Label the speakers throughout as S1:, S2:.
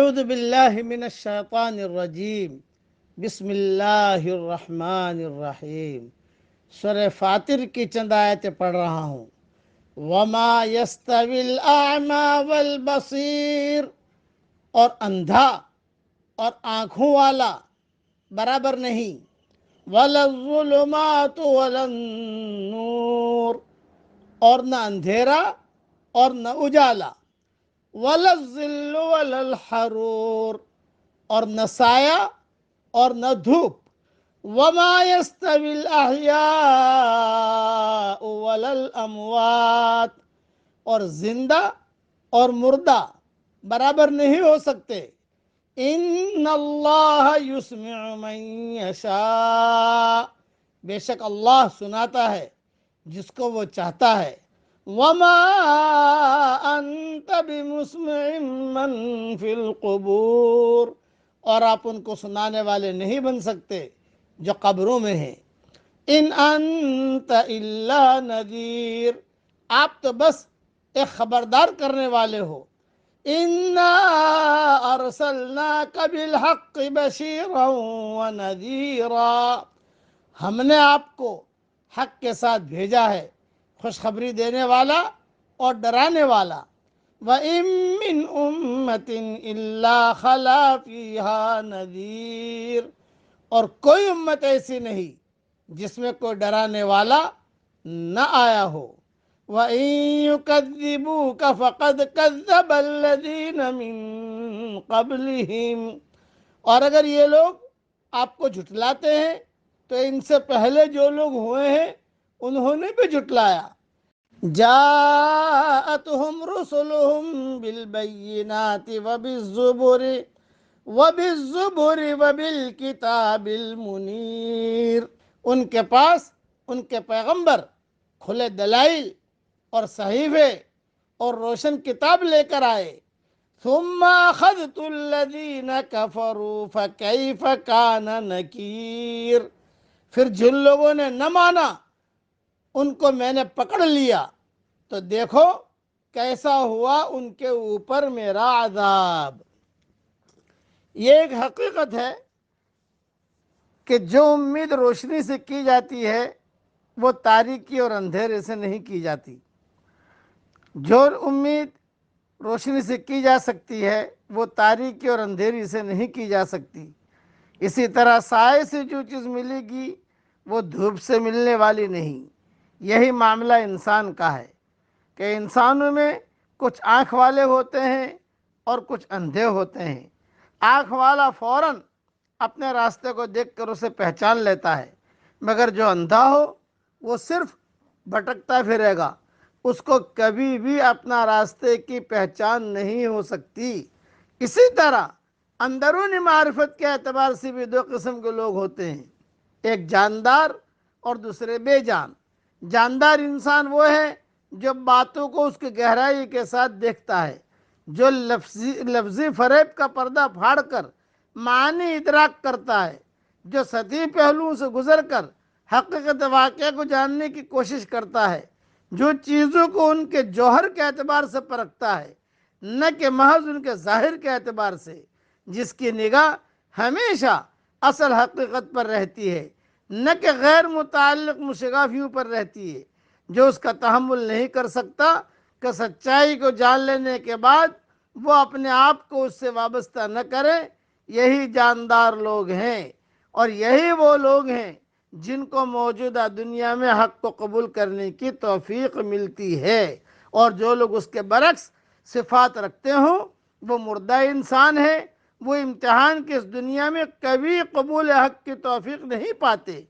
S1: اعوذ باللہ من الشیطان الرجیم بسم اللہ الرحمن الرحیم۔ سورہ فاطر کی چند آیتیں پڑھ رہا ہوں۔ وما یستوی الاعمی والبصیر، اور اندھا اور آنکھوں والا برابر نہیں۔ ولا الظلمات ولا النور، اور نہ اندھیرا اور نہ اجالا۔ ولا الظل ولا الحرور، اور نہ سایہ اور نہ دھوپ۔ وما يستوي الأحياء ولا الأموات، اور زندہ اور مردہ برابر نہیں ہو سکتے۔ ان اللہ یسمع من یشاء، بے شک اللہ سناتا ہے جس کو وہ چاہتا ہے۔ وما انت بمسمع من فی القبور، اور آپ ان کو سنانے والے نہیں بن سکتے جو قبروں میں ہیں۔ ان انت الا نذیر، آپ تو بس ایک خبردار کرنے والے ہو۔ انا ارسلناک بالحق بشیرا ونذیرا، ہم نے آپ کو حق کے ساتھ بھیجا ہے، خوشخبری دینے والا اور ڈرانے والا۔ وَإِن مِّنْ أُمَّةٍ إِلَّا خَلَا فِيهَا نَذِيرٌ، اور کوئی امت ایسی نہیں جس میں کوئی ڈرانے والا نہ آیا ہو۔ وَإِن يُكَذِّبُوكَ فَقَدْ كَذَّبَ الَّذِينَ مِن قَبْلِهِمْ، اور اگر یہ لوگ آپ کو جھٹلاتے ہیں تو ان سے پہلے جو لوگ ہوئے ہیں انہوں نے بھی جھٹلایا۔ جاءتهم رسلهم بالبينات وبالزبر وبالكتاب المنیر، ان کے پاس ان کے پیغمبر کھلے دلائل اور صحیفے اور روشن کتاب لے کر آئے۔ ثم اخذت الذین کفروا فکیف کان نکیر، پھر جن لوگوں نے نہ مانا ان کو میں نے پکڑ لیا تو دیکھو کیسا ہوا ان کے اوپر میرا عذاب۔ یہ ایک حقیقت ہے کہ جو امید روشنی سے کی جاتی ہے وہ تاریکی اور اندھیرے سے نہیں کی جاتی۔ جو امید روشنی سے کی جا سکتی ہے وہ تاریکی اور اندھیری سے نہیں کی جا سکتی۔ اسی طرح سائے سے جو چیز ملے گی وہ دھوپ سے ملنے والی نہیں۔ یہی معاملہ انسان کا ہے کہ انسانوں میں کچھ آنکھ والے ہوتے ہیں اور کچھ اندھے ہوتے ہیں۔ آنکھ والا فوراً اپنے راستے کو دیکھ کر اسے پہچان لیتا ہے، مگر جو اندھا ہو وہ صرف بھٹکتا پھرے گا، اس کو کبھی بھی اپنا راستے کی پہچان نہیں ہو سکتی۔ اسی طرح اندرونی معرفت کے اعتبار سے بھی دو قسم کے لوگ ہوتے ہیں، ایک جاندار اور دوسرے بے جان۔ جاندار انسان وہ ہے جو باتوں کو اس کی گہرائی کے ساتھ دیکھتا ہے، جو لفظی فریب کا پردہ پھاڑ کر معنی ادراک کرتا ہے، جو سطحی پہلوؤں سے گزر کر حقیقت واقعہ کو جاننے کی کوشش کرتا ہے، جو چیزوں کو ان کے جوہر کے اعتبار سے پرکھتا ہے نہ کہ محض ان کے ظاہر کے اعتبار سے، جس کی نگاہ ہمیشہ اصل حقیقت پر رہتی ہے نہ کہ غیر متعلق مشغافیوں پر رہتی ہے، جو اس کا تحمل نہیں کر سکتا کہ سچائی کو جان لینے کے بعد وہ اپنے آپ کو اس سے وابستہ نہ کرے۔ یہی جاندار لوگ ہیں اور یہی وہ لوگ ہیں جن کو موجودہ دنیا میں حق کو قبول کرنے کی توفیق ملتی ہے، اور جو لوگ اس کے برعکس صفات رکھتے ہوں وہ مردہ انسان ہے، وہ امتحان کی اس دنیا میں کبھی قبول حق کی توفیق نہیں پاتے،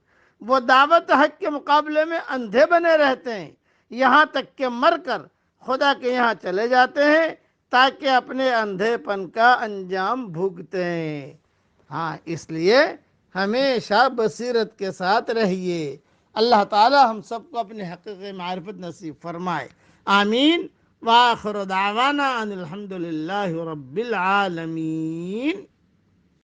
S1: وہ دعوت حق کے مقابلے میں اندھے بنے رہتے ہیں، یہاں تک کہ مر کر خدا کے یہاں چلے جاتے ہیں تاکہ اپنے اندھے پن کا انجام بھگتیں۔ ہاں، اس لیے ہمیشہ بصیرت کے ساتھ رہیے۔ اللہ تعالی ہم سب کو اپنے حقیقی معرفت نصیب فرمائے، آمین۔ وآخر دعوانا ان الحمد للہ رب العالمین۔